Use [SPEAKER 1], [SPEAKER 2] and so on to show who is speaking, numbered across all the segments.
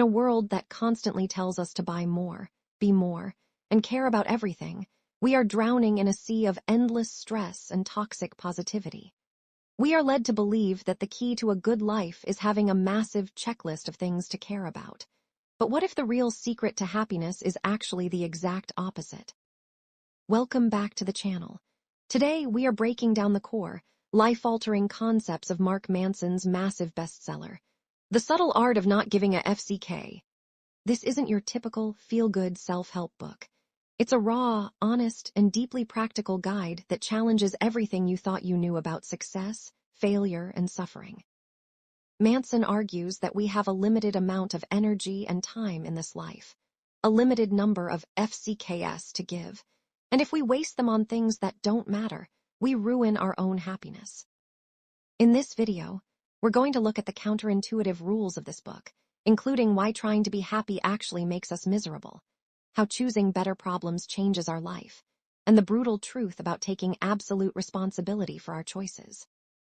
[SPEAKER 1] In a world that constantly tells us to buy more, be more, and care about everything, we are drowning in a sea of endless stress and toxic positivity. We are led to believe that the key to a good life is having a massive checklist of things to care about. But what if the real secret to happiness is actually the exact opposite? Welcome back to the channel. Today, we are breaking down the core, life-altering concepts of Mark Manson's massive bestseller, The Subtle Art of Not Giving a FCK. This isn't your typical feel-good self-help book. It's a raw, honest, and deeply practical guide that challenges everything you thought you knew about success, failure, and suffering. Manson argues that we have a limited amount of energy and time in this life, a limited number of FCKs to give, and if we waste them on things that don't matter, we ruin our own happiness. In this video, we're going to look at the counterintuitive rules of this book, including why trying to be happy actually makes us miserable, how choosing better problems changes our life, and the brutal truth about taking absolute responsibility for our choices.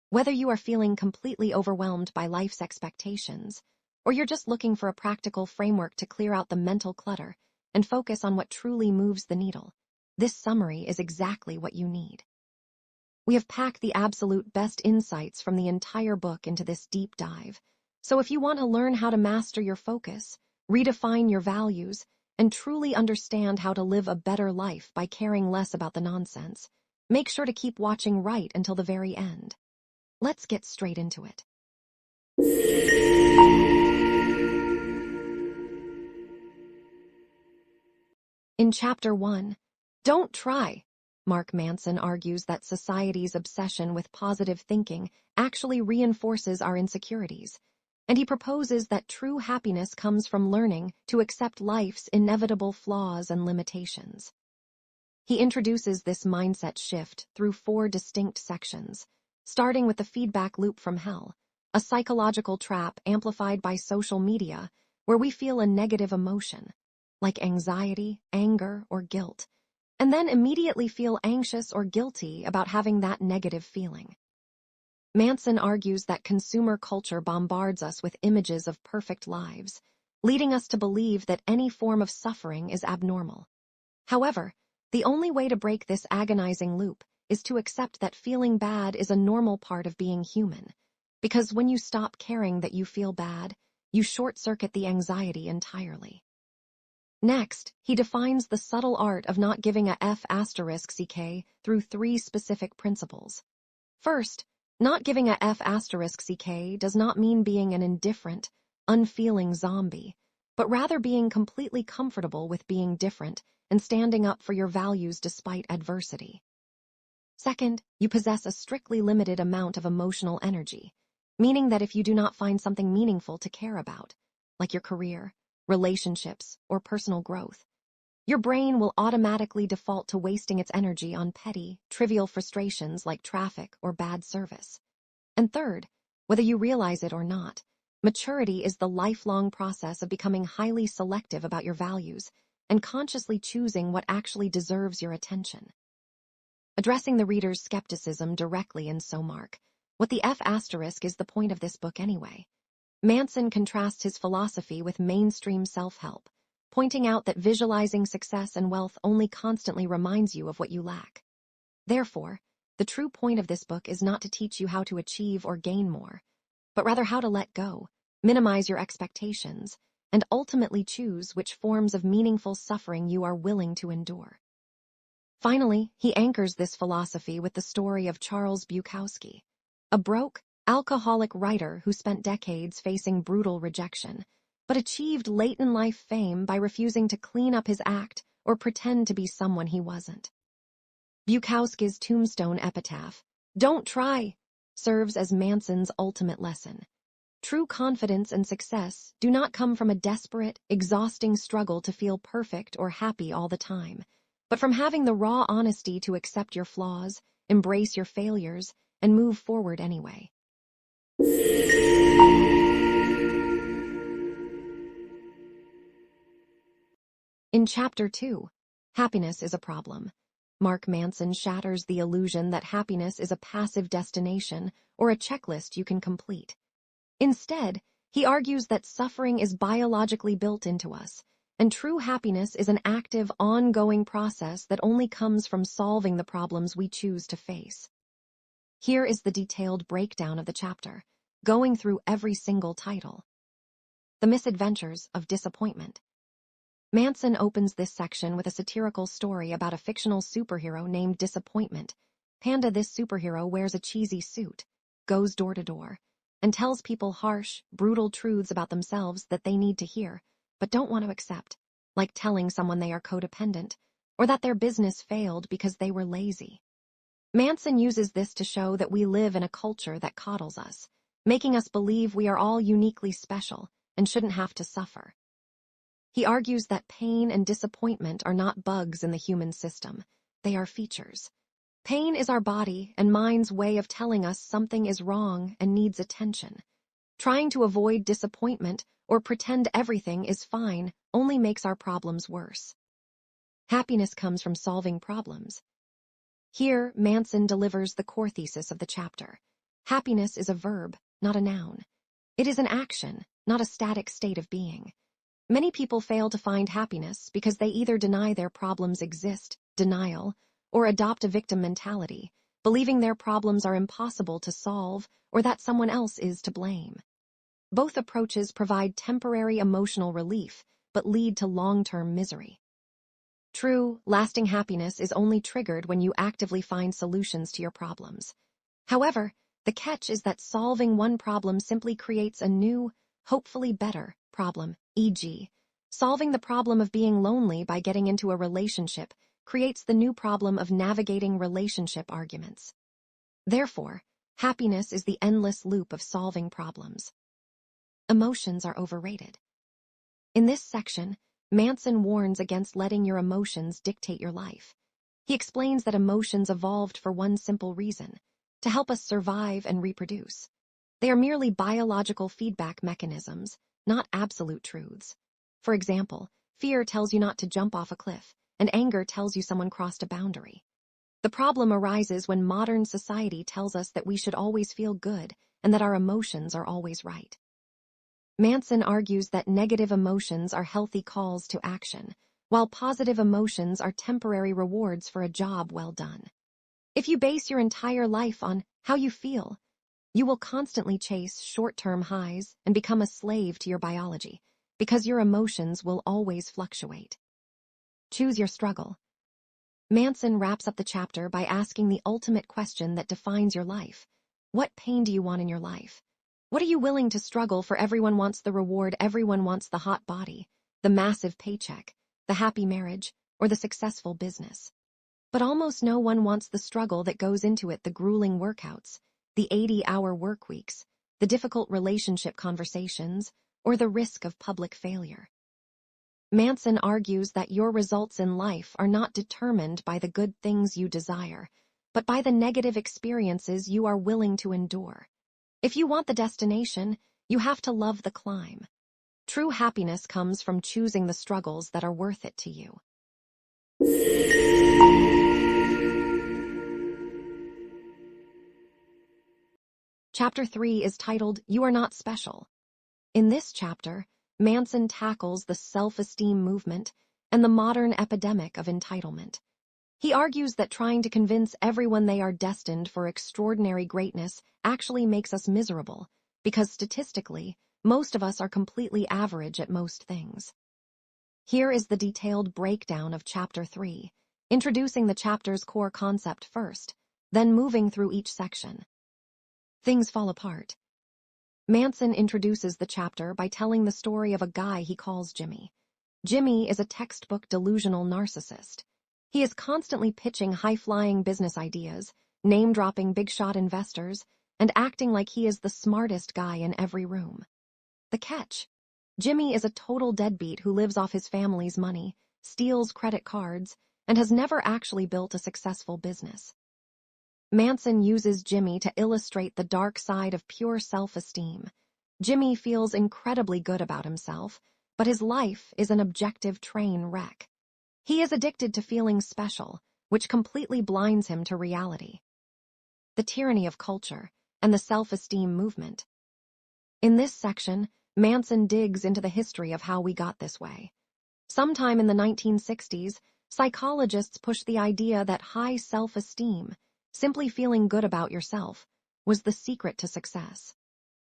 [SPEAKER 1] Whether you are feeling completely overwhelmed by life's expectations, or you're just looking for a practical framework to clear out the mental clutter and focus on what truly moves the needle, this summary is exactly what you need. We have packed the absolute best insights from the entire book into this deep dive, so if you want to learn how to master your focus, redefine your values, and truly understand how to live a better life by caring less about the nonsense, make sure to keep watching right until the very end. Let's get straight into it. In Chapter 1, Don't Try, Mark Manson argues that society's obsession with positive thinking actually reinforces our insecurities, and he proposes that true happiness comes from learning to accept life's inevitable flaws and limitations. He introduces this mindset shift through 4 distinct sections, starting with the feedback loop from hell, a psychological trap amplified by social media where we feel a negative emotion, like anxiety, anger, or guilt, and then immediately feel anxious or guilty about having that negative feeling. Manson argues that consumer culture bombards us with images of perfect lives, leading us to believe that any form of suffering is abnormal. However, the only way to break this agonizing loop is to accept that feeling bad is a normal part of being human, because when you stop caring that you feel bad, you short-circuit the anxiety entirely. Next, he defines the subtle art of not giving a F***ck through 3 specific principles. First, not giving a F***ck does not mean being an indifferent, unfeeling zombie, but rather being completely comfortable with being different and standing up for your values despite adversity. Second, you possess a strictly limited amount of emotional energy, meaning that if you do not find something meaningful to care about, like your career, relationships, or personal growth, your brain will automatically default to wasting its energy on petty, trivial frustrations like traffic or bad service. And third, whether you realize it or not, maturity is the lifelong process of becoming highly selective about your values and consciously choosing what actually deserves your attention. Addressing the reader's skepticism directly in Mark, what the F* is the point of this book anyway? Manson contrasts his philosophy with mainstream self-help, pointing out that visualizing success and wealth only constantly reminds you of what you lack. Therefore, the true point of this book is not to teach you how to achieve or gain more, but rather how to let go, minimize your expectations, and ultimately choose which forms of meaningful suffering you are willing to endure. Finally, he anchors this philosophy with the story of Charles Bukowski, a broke, alcoholic writer who spent decades facing brutal rejection, but achieved late-in-life fame by refusing to clean up his act or pretend to be someone he wasn't. Bukowski's tombstone epitaph, "Don't try," serves as Manson's ultimate lesson. True confidence and success do not come from a desperate, exhausting struggle to feel perfect or happy all the time, but from having the raw honesty to accept your flaws, embrace your failures, and move forward anyway. In Chapter 2, Happiness is a Problem, Mark Manson shatters the illusion that happiness is a passive destination or a checklist you can complete. Instead, He argues that suffering is biologically built into us, and true happiness is an active, ongoing process that only comes from solving the problems we choose to face. Here is the detailed breakdown of the chapter, going through every single title. The Misadventures of Disappointment. Manson opens this section with a satirical story about a fictional superhero named Disappointment. Panda, this superhero, wears a cheesy suit, goes door to door, and tells people harsh, brutal truths about themselves that they need to hear, but don't want to accept, like telling someone they are codependent, or that their business failed because they were lazy. Manson uses this to show that we live in a culture that coddles us, making us believe we are all uniquely special and shouldn't have to suffer. He argues that pain and disappointment are not bugs in the human system, they are features. Pain is our body and mind's way of telling us something is wrong and needs attention. Trying to avoid disappointment or pretend everything is fine only makes our problems worse. Happiness comes from solving problems. Here, Manson delivers the core thesis of the chapter. Happiness is a verb, not a noun. It is an action, not a static state of being. Many people fail to find happiness because they either deny their problems exist, denial, or adopt a victim mentality, believing their problems are impossible to solve or that someone else is to blame. Both approaches provide temporary emotional relief, but lead to long-term misery. True, lasting happiness is only triggered when you actively find solutions to your problems. However, the catch is that solving one problem simply creates a new, hopefully better, problem, e.g., solving the problem of being lonely by getting into a relationship creates the new problem of navigating relationship arguments. Therefore, happiness is the endless loop of solving problems. Emotions are overrated. In this section, Manson warns against letting your emotions dictate your life. He explains that emotions evolved for one simple reason: to help us survive and reproduce. They are merely biological feedback mechanisms, not absolute truths. For example, fear tells you not to jump off a cliff, and anger tells you someone crossed a boundary. The problem arises when modern society tells us that we should always feel good and that our emotions are always right. Manson argues that negative emotions are healthy calls to action, while positive emotions are temporary rewards for a job well done. If you base your entire life on how you feel, you will constantly chase short-term highs and become a slave to your biology, because your emotions will always fluctuate. Choose your struggle. Manson wraps up the chapter by asking the ultimate question that defines your life. What pain do you want in your life? What are you willing to struggle for? Everyone wants the reward, everyone wants the hot body, the massive paycheck, the happy marriage, or the successful business. But almost no one wants the struggle that goes into it: the grueling workouts, the 80-hour work weeks, the difficult relationship conversations, or the risk of public failure. Manson argues that your results in life are not determined by the good things you desire, but by the negative experiences you are willing to endure. If you want the destination, you have to love the climb. True happiness comes from choosing the struggles that are worth it to you. Chapter 3 is titled, You Are Not Special. In this chapter, Manson tackles the self-esteem movement and the modern epidemic of entitlement. He argues that trying to convince everyone they are destined for extraordinary greatness actually makes us miserable, because statistically, most of us are completely average at most things. Here is the detailed breakdown of Chapter 3, introducing the chapter's core concept first, then moving through each section. Things fall apart. Manson introduces the chapter by telling the story of a guy he calls Jimmy. Jimmy is a textbook delusional narcissist. He is constantly pitching high-flying business ideas, name-dropping big-shot investors, and acting like he is the smartest guy in every room. The catch: Jimmy is a total deadbeat who lives off his family's money, steals credit cards, and has never actually built a successful business. Manson uses Jimmy to illustrate the dark side of pure self-esteem. Jimmy feels incredibly good about himself, but his life is an objective train wreck. He is addicted to feeling special, which completely blinds him to reality. The tyranny of culture and the self-esteem movement. In this section, Manson digs into the history of how we got this way. Sometime in the 1960s, psychologists pushed the idea that high self-esteem, simply feeling good about yourself, was the secret to success.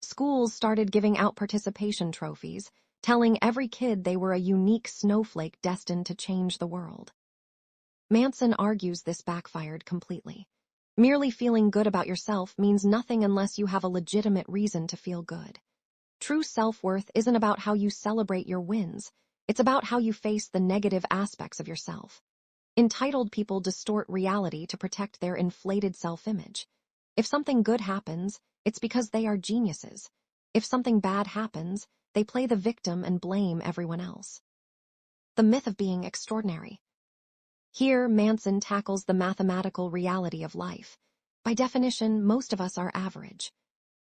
[SPEAKER 1] Schools started giving out participation trophies, telling every kid they were a unique snowflake destined to change the world. Manson argues this backfired completely. Merely feeling good about yourself means nothing unless you have a legitimate reason to feel good. True self-worth isn't about how you celebrate your wins, it's about how you face the negative aspects of yourself. Entitled people distort reality to protect their inflated self-image. If something good happens, it's because they are geniuses. If something bad happens, they play the victim and blame everyone else. The myth of being extraordinary. Here, Manson tackles the mathematical reality of life. By definition, most of us are average.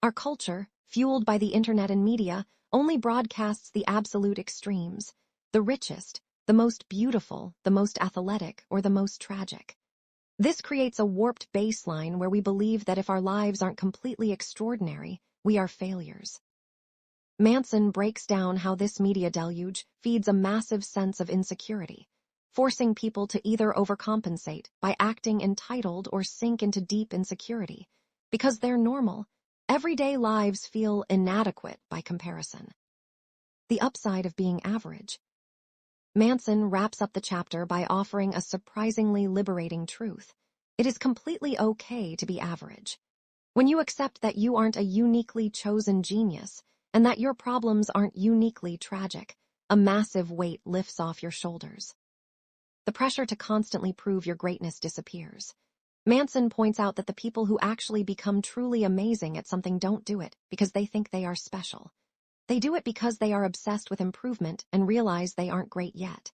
[SPEAKER 1] Our culture, fueled by the internet and media, only broadcasts the absolute extremes, the richest, the most beautiful, the most athletic, or the most tragic. This creates a warped baseline where we believe that if our lives aren't completely extraordinary, we are failures. Manson breaks down how this media deluge feeds a massive sense of insecurity, forcing people to either overcompensate by acting entitled or sink into deep insecurity. Because they're normal, everyday lives feel inadequate by comparison. The upside of being average. Manson wraps up the chapter by offering a surprisingly liberating truth. It is completely okay to be average. When you accept that you aren't a uniquely chosen genius and that your problems aren't uniquely tragic, a massive weight lifts off your shoulders. The pressure to constantly prove your greatness disappears. Manson points out that the people who actually become truly amazing at something don't do it because they think they are special. They do it because they are obsessed with improvement and realize they aren't great yet.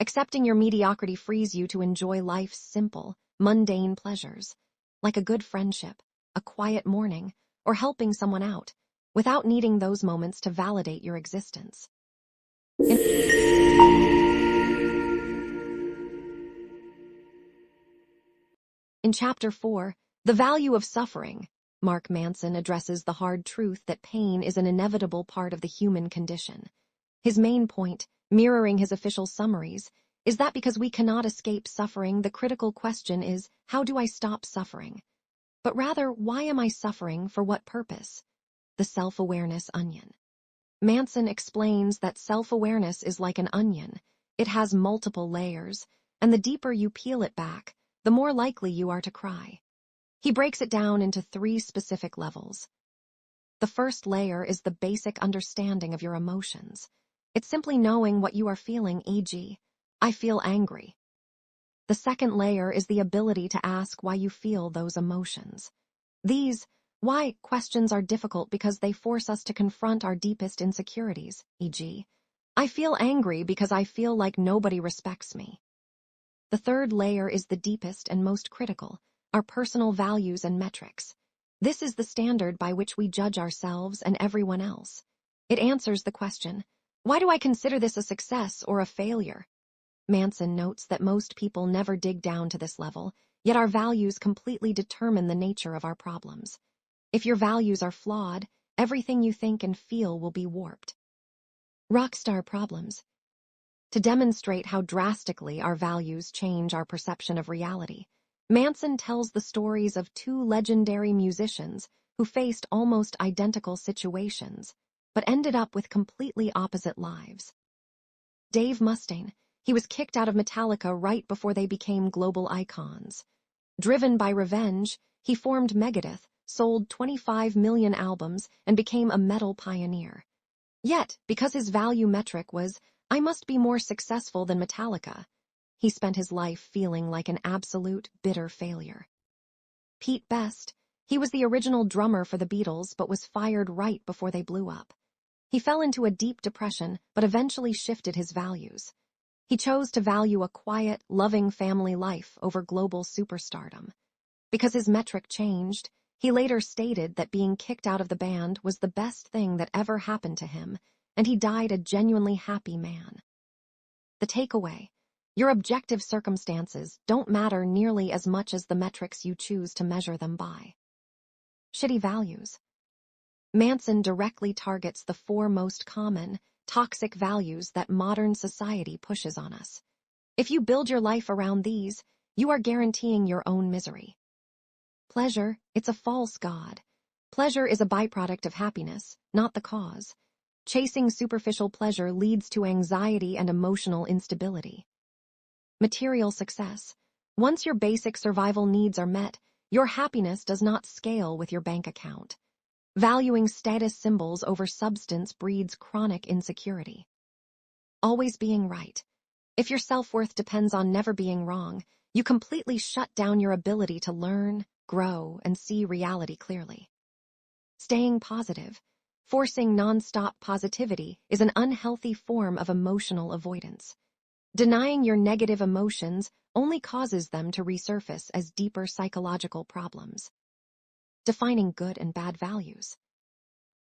[SPEAKER 1] Accepting your mediocrity frees you to enjoy life's simple, mundane pleasures, like a good friendship, a quiet morning, or helping someone out, without needing those moments to validate your existence. In Chapter 4, The Value of Suffering, Mark Manson addresses the hard truth that pain is an inevitable part of the human condition. His main point, mirroring his official summaries, is that because we cannot escape suffering, the critical question is, how do I stop suffering? But rather, why am I suffering, for what purpose? The self-awareness onion. Manson explains that self-awareness is like an onion. It has multiple layers, and the deeper you peel it back, the more likely you are to cry. He breaks it down into 3 specific levels. The first layer is the basic understanding of your emotions. It's simply knowing what you are feeling, e.g., I feel angry. The second layer is the ability to ask why you feel those emotions. These why questions are difficult because they force us to confront our deepest insecurities, e.g., I feel angry because I feel like nobody respects me. The third layer is the deepest and most critical, our personal values and metrics. This is the standard by which we judge ourselves and everyone else. It answers the question, why do I consider this a success or a failure? Manson notes that most people never dig down to this level, yet our values completely determine the nature of our problems. If your values are flawed, everything you think and feel will be warped. Rockstar problems. To demonstrate how drastically our values change our perception of reality, Manson tells the stories of 2 legendary musicians who faced almost identical situations, but ended up with completely opposite lives. Dave Mustaine, he was kicked out of Metallica right before they became global icons. Driven by revenge, he formed Megadeth, sold 25 million albums, and became a metal pioneer. Yet, because his value metric was, I must be more successful than Metallica, he spent his life feeling like an absolute, bitter failure. Pete Best, he was the original drummer for the Beatles but was fired right before they blew up. He fell into a deep depression but eventually shifted his values. He chose to value a quiet, loving family life over global superstardom. Because his metric changed, he later stated that being kicked out of the band was the best thing that ever happened to him, and he died a genuinely happy man. The takeaway: your objective circumstances don't matter nearly as much as the metrics you choose to measure them by. Shitty values. Manson directly targets the four most common, toxic values that modern society pushes on us. If you build your life around these, you are guaranteeing your own misery. Pleasure, it's a false god. Pleasure is a byproduct of happiness, not the cause. Chasing superficial pleasure leads to anxiety and emotional instability. Material success. Once your basic survival needs are met, your happiness does not scale with your bank account. Valuing status symbols over substance breeds chronic insecurity. Always being right. If your self-worth depends on never being wrong, you completely shut down your ability to learn, grow, and see reality clearly. Staying positive. Forcing non-stop positivity is an unhealthy form of emotional avoidance. Denying your negative emotions only causes them to resurface as deeper psychological problems. Defining good and bad values.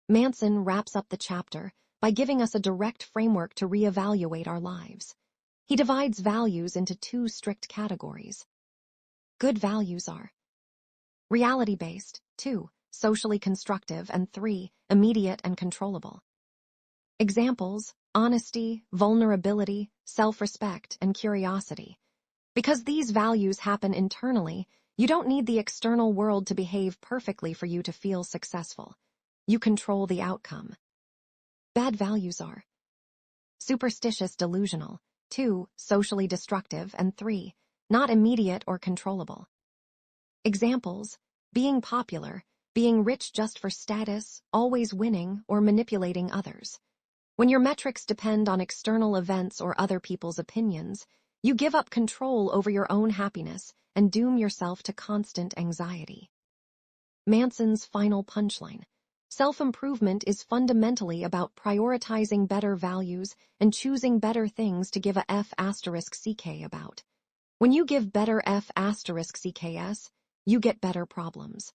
[SPEAKER 1] Manson wraps up the chapter by giving us a direct framework to reevaluate our lives. He divides values into two strict categories. Good values are reality-based, 2, socially constructive, and 3, immediate and controllable. Examples: honesty, vulnerability, self-respect, and curiosity. Because these values happen internally, you don't need the external world to behave perfectly for you to feel successful. You control the outcome. Bad values are superstitious, delusional, 2, socially destructive, and 3, not immediate or controllable. Examples: being popular, being rich just for status, always winning, or manipulating others. When your metrics depend on external events or other people's opinions, you give up control over your own happiness and doom yourself to constant anxiety. Manson's final punchline. Self-improvement is fundamentally about prioritizing better values and choosing better things to give a F***ck about. When you give better F***ck's, you get better problems.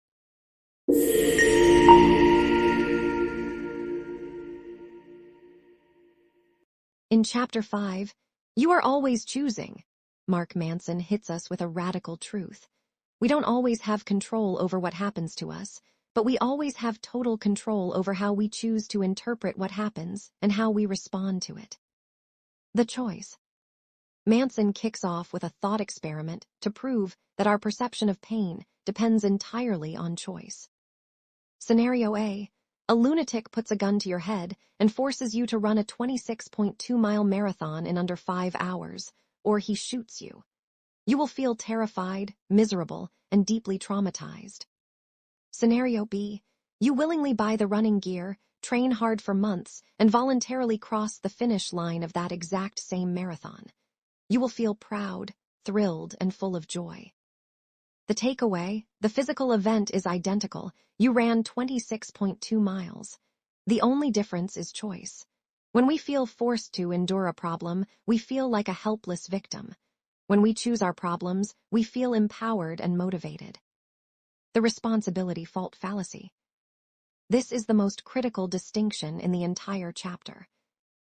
[SPEAKER 1] In Chapter 5, You Are Always Choosing, Mark Manson hits us with a radical truth. We don't always have control over what happens to us, but we always have total control over how we choose to interpret what happens and how we respond to it. The choice. Manson kicks off with a thought experiment to prove that our perception of pain depends entirely on choice. Scenario A. A lunatic puts a gun to your head and forces you to run a 26.2-mile marathon in under 5 hours, or he shoots you. You will feel terrified, miserable, and deeply traumatized. Scenario B. You willingly buy the running gear, train hard for months, and voluntarily cross the finish line of that exact same marathon. You will feel proud, thrilled, and full of joy. The takeaway: the physical event is identical. You ran 26.2 miles. The only difference is choice. When we feel forced to endure a problem, we feel like a helpless victim. When we choose our problems, we feel empowered and motivated. The responsibility fault fallacy. This is the most critical distinction in the entire chapter.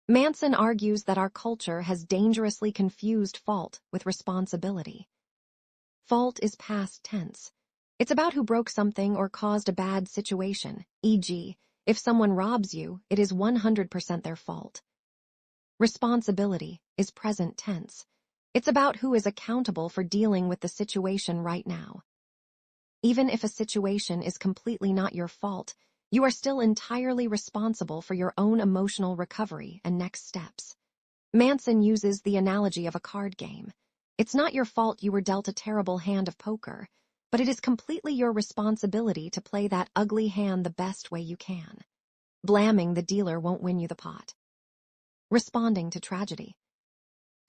[SPEAKER 1] Manson argues that our culture has dangerously confused fault with responsibility. Fault is past tense. It's about who broke something or caused a bad situation, e.g., if someone robs you, it is 100% their fault. Responsibility is present tense. It's about who is accountable for dealing with the situation right now. Even if a situation is completely not your fault, you are still entirely responsible for your own emotional recovery and next steps. Manson uses the analogy of a card game. It's not your fault you were dealt a terrible hand of poker, but it is completely your responsibility to play that ugly hand the best way you can. Blaming the dealer won't win you the pot. Responding to tragedy.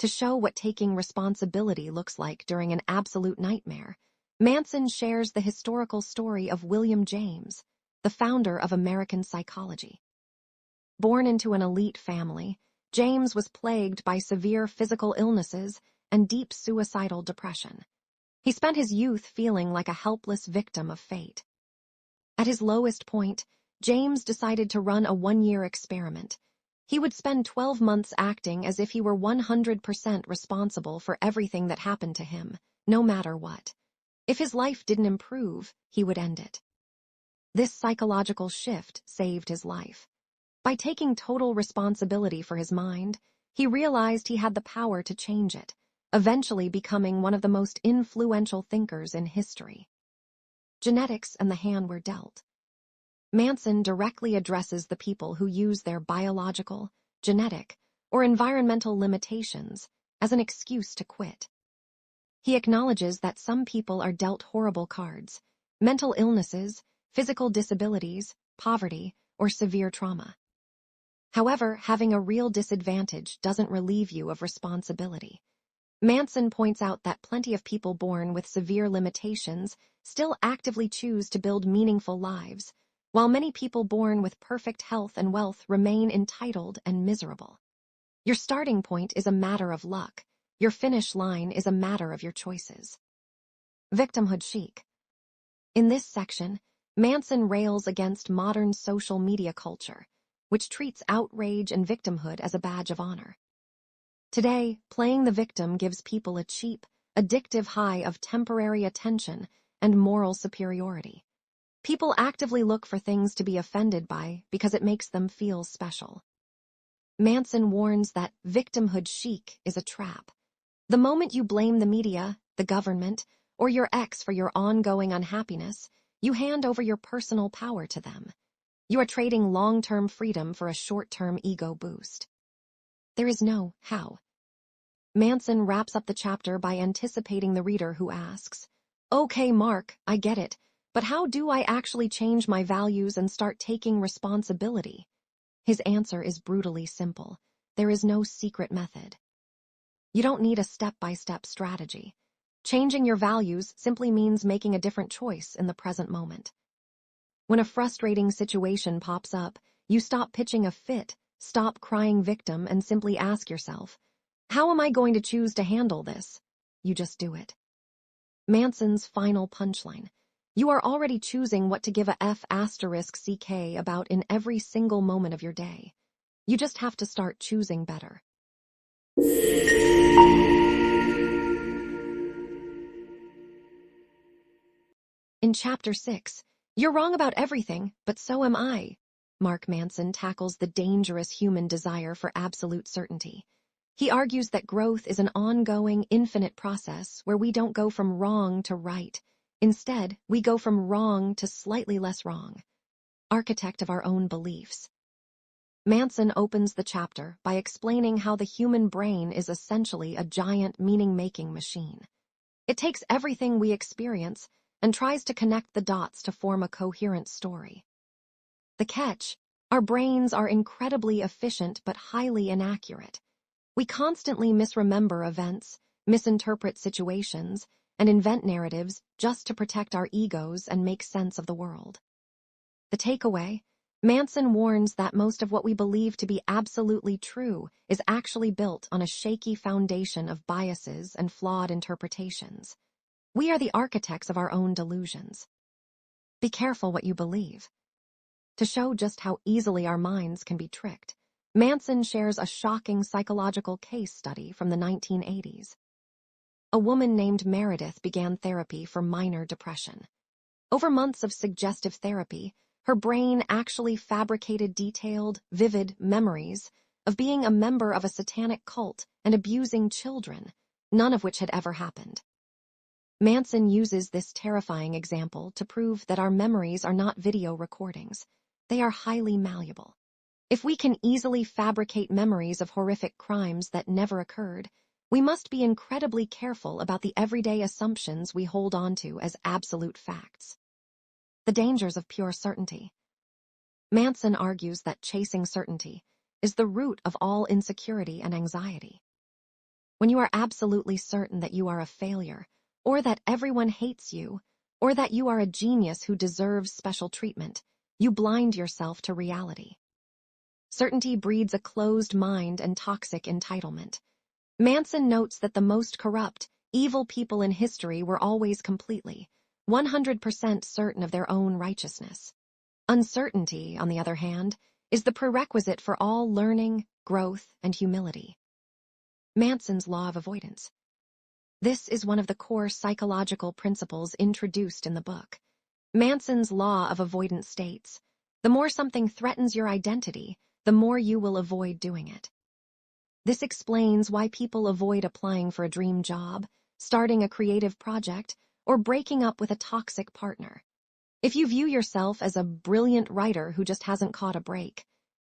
[SPEAKER 1] To show what taking responsibility looks like during an absolute nightmare, Manson shares the historical story of William James, the founder of American psychology. Born into an elite family, James was plagued by severe physical illnesses and deep suicidal depression. He spent his youth feeling like a helpless victim of fate. At his lowest point, James decided to run a 1-year experiment. He would spend 12 months acting as if he were 100% responsible for everything that happened to him, no matter what. If his life didn't improve, he would end it. This psychological shift saved his life. By taking total responsibility for his mind, he realized he had the power to change it, eventually becoming one of the most influential thinkers in history. Genetics and the hand we're dealt. Manson directly addresses the people who use their biological, genetic, or environmental limitations as an excuse to quit. He acknowledges that some people are dealt horrible cards: mental illnesses, physical disabilities, poverty, or severe trauma. However, having a real disadvantage doesn't relieve you of responsibility. Manson points out that plenty of people born with severe limitations still actively choose to build meaningful lives, while many people born with perfect health and wealth remain entitled and miserable. Your starting point is a matter of luck. Your finish line is a matter of your choices. Victimhood chic. In this section, Manson rails against modern social media culture, which treats outrage and victimhood as a badge of honor. Today, playing the victim gives people a cheap, addictive high of temporary attention and moral superiority. People actively look for things to be offended by because it makes them feel special. Manson warns that victimhood chic is a trap. The moment you blame the media, the government, or your ex for your ongoing unhappiness, you hand over your personal power to them. You are trading long-term freedom for a short-term ego boost. There is no how. Manson wraps up the chapter by anticipating the reader who asks, "Okay, Mark, I get it, but how do I actually change my values and start taking responsibility?" His answer is brutally simple. There is no secret method. You don't need a step-by-step strategy. Changing your values simply means making a different choice in the present moment. When a frustrating situation pops up, you stop pitching a fit, stop crying victim, and simply ask yourself, how am I going to choose to handle this? You just do it. Manson's final punchline. You are already choosing what to give a F***ck about in every single moment of your day. You just have to start choosing better. In Chapter 6, You're wrong about everything, but so am I, Mark Manson tackles the dangerous human desire for absolute certainty. He argues that growth is an ongoing, infinite process where we don't go from wrong to right. Instead, we go from wrong to slightly less wrong. Architect of our own beliefs. Manson opens the chapter by explaining how the human brain is essentially a giant meaning-making machine. It takes everything we experience and tries to connect the dots to form a coherent story. The catch: our brains are incredibly efficient but highly inaccurate. We constantly misremember events, misinterpret situations, and invent narratives just to protect our egos and make sense of the world. The takeaway: Manson warns that most of what we believe to be absolutely true is actually built on a shaky foundation of biases and flawed interpretations. We are the architects of our own delusions. Be careful what you believe. To show just how easily our minds can be tricked, Manson shares a shocking psychological case study from the 1980s. A woman named Meredith began therapy for minor depression. Over months of suggestive therapy, her brain actually fabricated detailed, vivid memories of being a member of a satanic cult and abusing children, none of which had ever happened. Manson uses this terrifying example to prove that our memories are not video recordings. They are highly malleable. If we can easily fabricate memories of horrific crimes that never occurred, we must be incredibly careful about the everyday assumptions we hold onto as absolute facts. The dangers of pure certainty. Manson argues that chasing certainty is the root of all insecurity and anxiety. When you are absolutely certain that you are a failure, or that everyone hates you, or that you are a genius who deserves special treatment, you blind yourself to reality. Certainty breeds a closed mind and toxic entitlement. Manson notes that the most corrupt, evil people in history were always completely, 100% certain of their own righteousness. Uncertainty, on the other hand, is the prerequisite for all learning, growth, and humility. Manson's law of avoidance. This is one of the core psychological principles introduced in the book. Manson's law of avoidance states, the more something threatens your identity, the more you will avoid doing it. This explains why people avoid applying for a dream job, starting a creative project, or breaking up with a toxic partner. If you view yourself as a brilliant writer who just hasn't caught a break,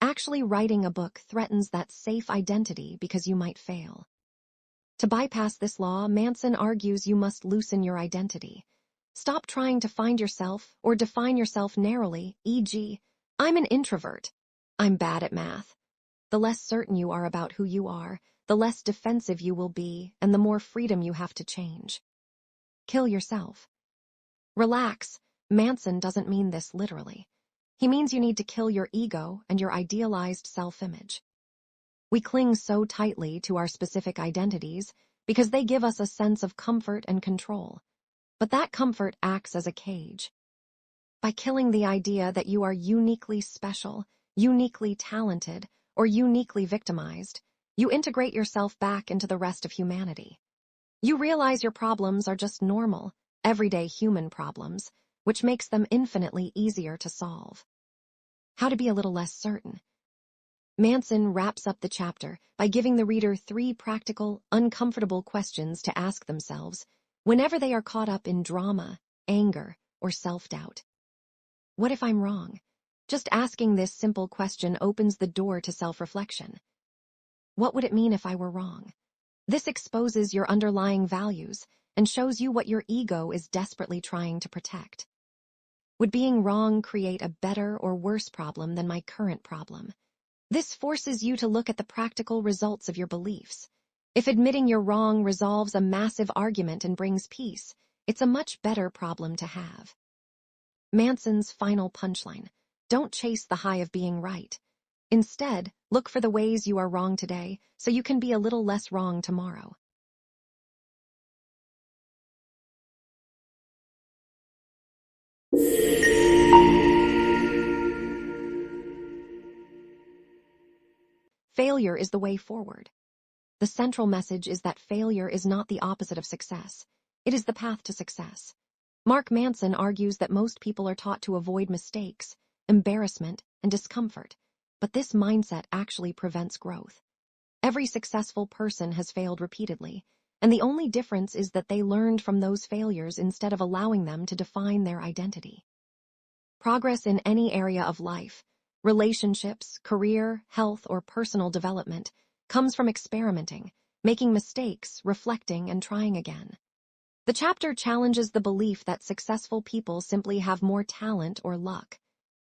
[SPEAKER 1] actually writing a book threatens that safe identity because you might fail. To bypass this law, Manson argues you must loosen your identity. Stop trying to find yourself or define yourself narrowly, e.g., I'm an introvert. I'm bad at math. The less certain you are about who you are, the less defensive you will be, and the more freedom you have to change. Kill yourself. Relax. Manson doesn't mean this literally. He means you need to kill your ego and your idealized self-image. We cling so tightly to our specific identities because they give us a sense of comfort and control. But that comfort acts as a cage. By killing the idea that you are uniquely special, uniquely talented, or uniquely victimized, you integrate yourself back into the rest of humanity. You realize your problems are just normal, everyday human problems, which makes them infinitely easier to solve. How to be a little less certain. Manson wraps up the chapter by giving the reader 3 practical, uncomfortable questions to ask themselves whenever they are caught up in drama, anger, or self-doubt. What if I'm wrong? Just asking this simple question opens the door to self-reflection. What would it mean if I were wrong? This exposes your underlying values and shows you what your ego is desperately trying to protect. Would being wrong create a better or worse problem than my current problem? This forces you to look at the practical results of your beliefs. If admitting you're wrong resolves a massive argument and brings peace, it's a much better problem to have. Manson's final punchline: don't chase the high of being right. Instead, look for the ways you are wrong today so you can be a little less wrong tomorrow. Failure is the way forward. The central message is that failure is not the opposite of success. It is the path to success. Mark Manson argues that most people are taught to avoid mistakes, embarrassment, and discomfort, but this mindset actually prevents growth. Every successful person has failed repeatedly, and the only difference is that they learned from those failures instead of allowing them to define their identity. Progress in any area of life, relationships, career, health, or personal development, comes from experimenting, making mistakes, reflecting, and trying again. The chapter challenges the belief that successful people simply have more talent or luck.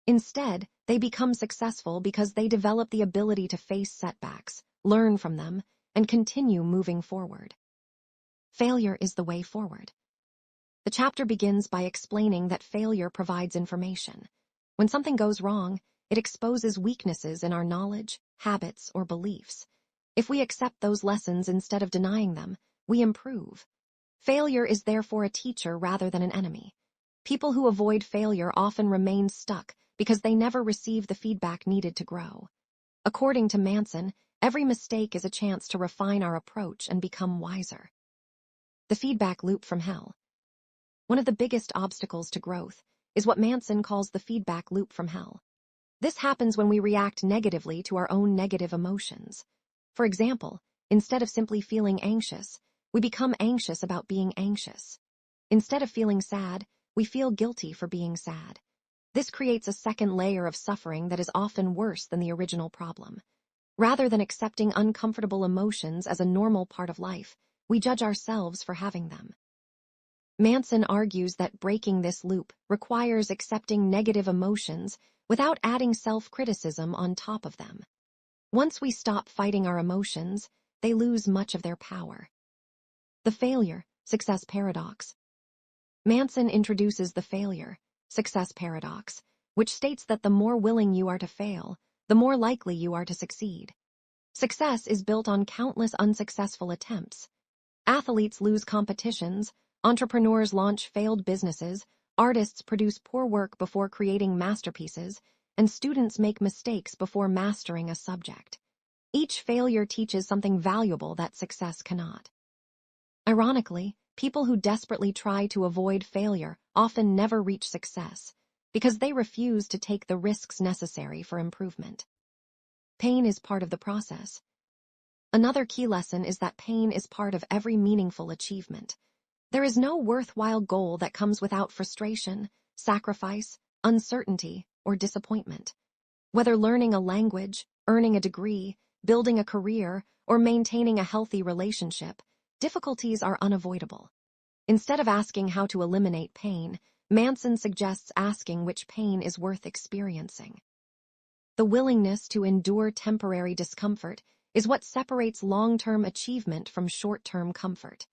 [SPEAKER 1] Instead, they become successful because they develop the ability to face setbacks, learn from them, and continue moving forward. Failure is the way forward. The chapter begins by explaining that failure provides information. When something goes wrong, it exposes weaknesses in our knowledge, habits, or beliefs. If we accept those lessons instead of denying them, we improve. Failure is therefore a teacher rather than an enemy. People who avoid failure often remain stuck because they never receive the feedback needed to grow. According to Manson, every mistake is a chance to refine our approach and become wiser. The feedback loop from hell. One of the biggest obstacles to growth is what Manson calls the feedback loop from hell. This happens when we react negatively to our own negative emotions. For example, instead of simply feeling anxious, we become anxious about being anxious. Instead of feeling sad, we feel guilty for being sad. This creates a second layer of suffering that is often worse than the original problem. Rather than accepting uncomfortable emotions as a normal part of life, we judge ourselves for having them. Manson argues that breaking this loop requires accepting negative emotions without adding self-criticism on top of them. Once we stop fighting our emotions, they lose much of their power. The failure-success paradox. Manson introduces the failure-success paradox, which states that the more willing you are to fail, the more likely you are to succeed. Success is built on countless unsuccessful attempts. Athletes lose competitions, entrepreneurs launch failed businesses, artists produce poor work before creating masterpieces, and students make mistakes before mastering a subject. Each failure teaches something valuable that success cannot. Ironically, people who desperately try to avoid failure often never reach success because they refuse to take the risks necessary for improvement. Pain is part of the process. Another key lesson is that pain is part of every meaningful achievement. There is no worthwhile goal that comes without frustration, sacrifice, uncertainty, or disappointment. Whether learning a language, earning a degree, building a career, or maintaining a healthy relationship, difficulties are unavoidable. Instead of asking how to eliminate pain, Manson suggests asking which pain is worth experiencing. The willingness to endure temporary discomfort is what separates long-term achievement from short-term comfort.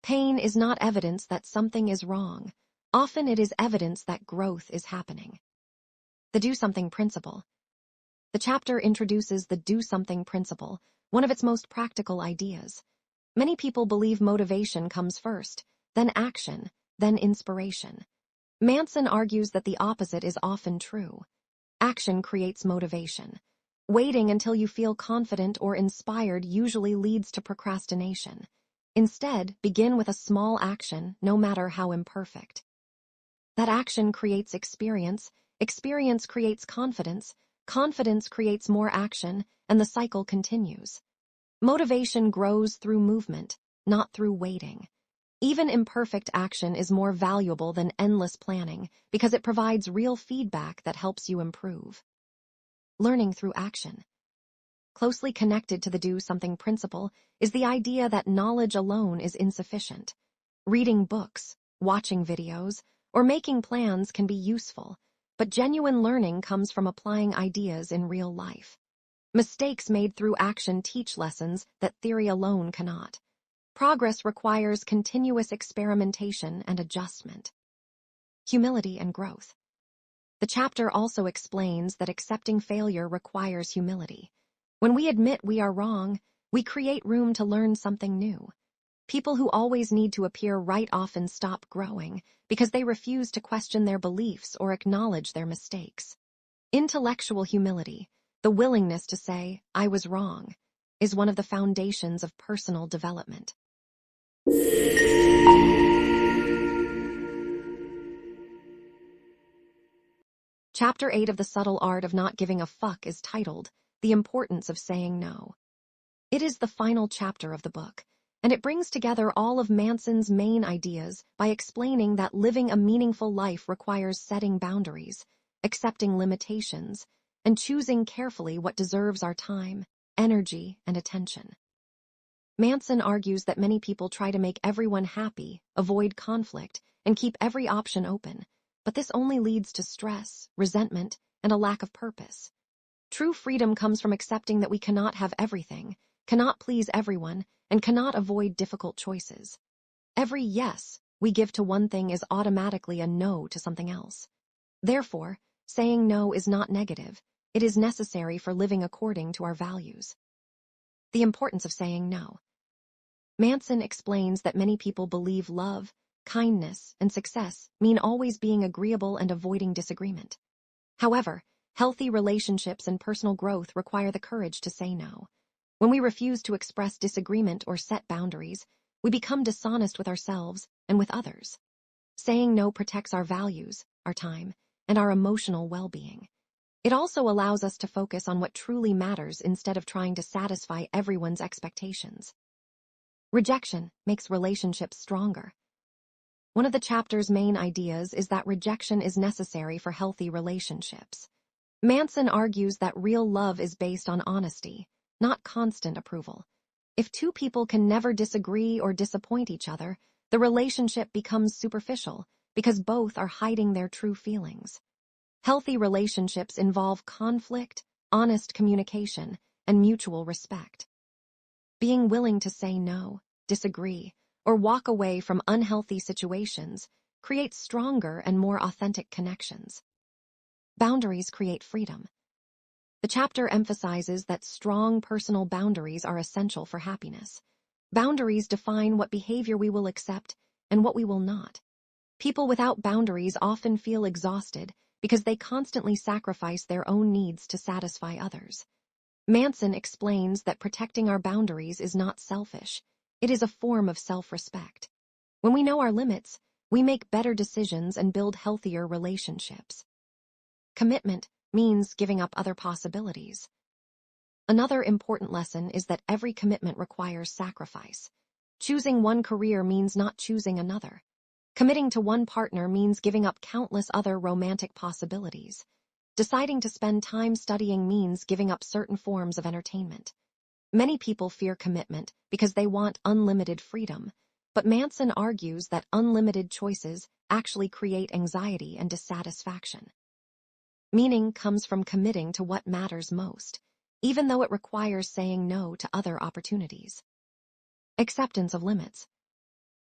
[SPEAKER 1] Pain is not evidence that something is wrong. Often it is evidence that growth is happening. The do-something principle. The chapter introduces the do-something principle, one of its most practical ideas. Many people believe motivation comes first, then action, then inspiration. Manson argues that the opposite is often true. Action creates motivation. Waiting until you feel confident or inspired usually leads to procrastination. Instead, begin with a small action, no matter how imperfect. That action creates experience, experience creates confidence, confidence creates more action, and the cycle continues. Motivation grows through movement, not through waiting. Even imperfect action is more valuable than endless planning because it provides real feedback that helps you improve. Learning through action. Closely connected to the do-something principle is the idea that knowledge alone is insufficient. Reading books, watching videos, or making plans can be useful, but genuine learning comes from applying ideas in real life. Mistakes made through action teach lessons that theory alone cannot. Progress requires continuous experimentation and adjustment. Humility and growth. The chapter also explains that accepting failure requires humility. When we admit we are wrong, we create room to learn something new. People who always need to appear right often stop growing because they refuse to question their beliefs or acknowledge their mistakes. Intellectual humility, the willingness to say, "I was wrong," is one of the foundations of personal development. Chapter 8 of The Subtle Art of Not Giving a Fuck is titled, The Importance of Saying No. It is the final chapter of the book, and it brings together all of Manson's main ideas by explaining that living a meaningful life requires setting boundaries, accepting limitations, and choosing carefully what deserves our time, energy, and attention. Manson argues that many people try to make everyone happy, avoid conflict, and keep every option open, but this only leads to stress, resentment, and a lack of purpose. True freedom comes from accepting that we cannot have everything, cannot please everyone, and cannot avoid difficult choices. Every yes we give to one thing is automatically a no to something else. Therefore, saying no is not negative. It is necessary for living according to our values. The importance of saying no. Manson explains that many people believe love, kindness, and success mean always being agreeable and avoiding disagreement. However, healthy relationships and personal growth require the courage to say no. When we refuse to express disagreement or set boundaries, we become dishonest with ourselves and with others. Saying no protects our values, our time, and our emotional well-being. It also allows us to focus on what truly matters instead of trying to satisfy everyone's expectations. Rejection makes relationships stronger. One of the chapter's main ideas is that rejection is necessary for healthy relationships. Manson argues that real love is based on honesty, not constant approval. If two people can never disagree or disappoint each other, the relationship becomes superficial because both are hiding their true feelings. Healthy relationships involve conflict, honest communication, and mutual respect. Being willing to say no, disagree, or walk away from unhealthy situations creates stronger and more authentic connections. Boundaries create freedom. The chapter emphasizes that strong personal boundaries are essential for happiness. Boundaries define what behavior we will accept and what we will not. People without boundaries often feel exhausted because they constantly sacrifice their own needs to satisfy others. Manson explains that protecting our boundaries is not selfish. It is a form of self-respect. When we know our limits, we make better decisions and build healthier relationships. Commitment means giving up other possibilities. Another important lesson is that every commitment requires sacrifice. Choosing one career means not choosing another. Committing to one partner means giving up countless other romantic possibilities. Deciding to spend time studying means giving up certain forms of entertainment. Many people fear commitment because they want unlimited freedom, but Manson argues that unlimited choices actually create anxiety and dissatisfaction. Meaning comes from committing to what matters most, even though it requires saying no to other opportunities. Acceptance of limits.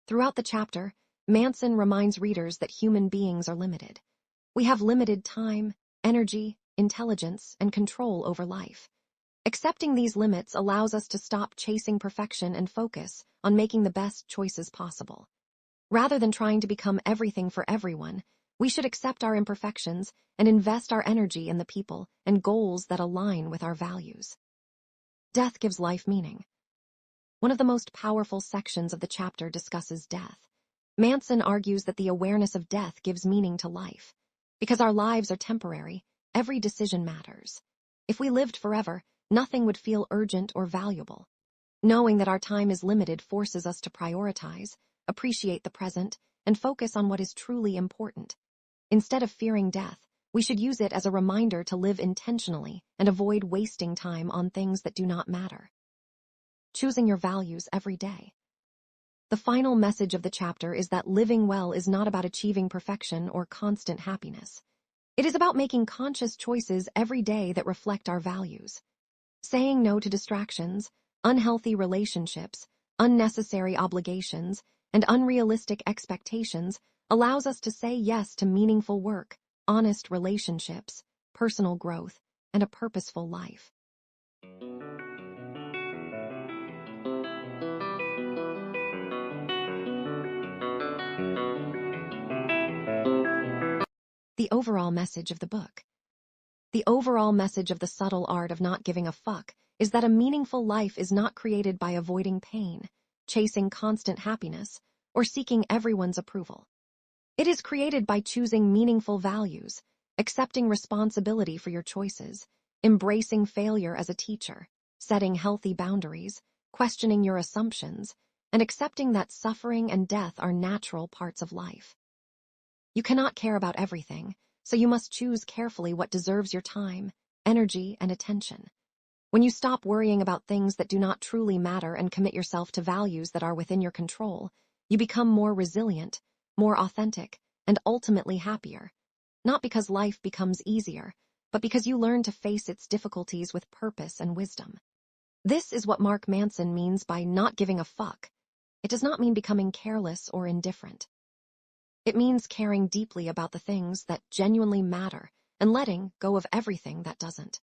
[SPEAKER 1] Throughout the chapter, Manson reminds readers that human beings are limited. We have limited time, energy, intelligence, and control over life. Accepting these limits allows us to stop chasing perfection and focus on making the best choices possible. Rather than trying to become everything for everyone, we should accept our imperfections and invest our energy in the people and goals that align with our values. Death gives life meaning. One of the most powerful sections of the chapter discusses death. Manson argues that the awareness of death gives meaning to life. Because our lives are temporary, every decision matters. If we lived forever, nothing would feel urgent or valuable. Knowing that our time is limited forces us to prioritize, appreciate the present, and focus on what is truly important. Instead of fearing death, we should use it as a reminder to live intentionally and avoid wasting time on things that do not matter. Choosing your values every day. The final message of the chapter is that living well is not about achieving perfection or constant happiness. It is about making conscious choices every day that reflect our values. Saying no to distractions, unhealthy relationships, unnecessary obligations, and unrealistic expectations allows us to say yes to meaningful work, honest relationships, personal growth, and a purposeful life. The overall message of the book. The overall message of The Subtle Art of Not Giving a Fuck is that a meaningful life is not created by avoiding pain, chasing constant happiness, or seeking everyone's approval. It is created by choosing meaningful values, accepting responsibility for your choices, embracing failure as a teacher, setting healthy boundaries, questioning your assumptions, and accepting that suffering and death are natural parts of life. You cannot care about everything, so you must choose carefully what deserves your time, energy, and attention. When you stop worrying about things that do not truly matter and commit yourself to values that are within your control, you become more resilient, more authentic, and ultimately happier. Not because life becomes easier, but because you learn to face its difficulties with purpose and wisdom. This is what Mark Manson means by not giving a fuck. It does not mean becoming careless or indifferent. It means caring deeply about the things that genuinely matter and letting go of everything that doesn't.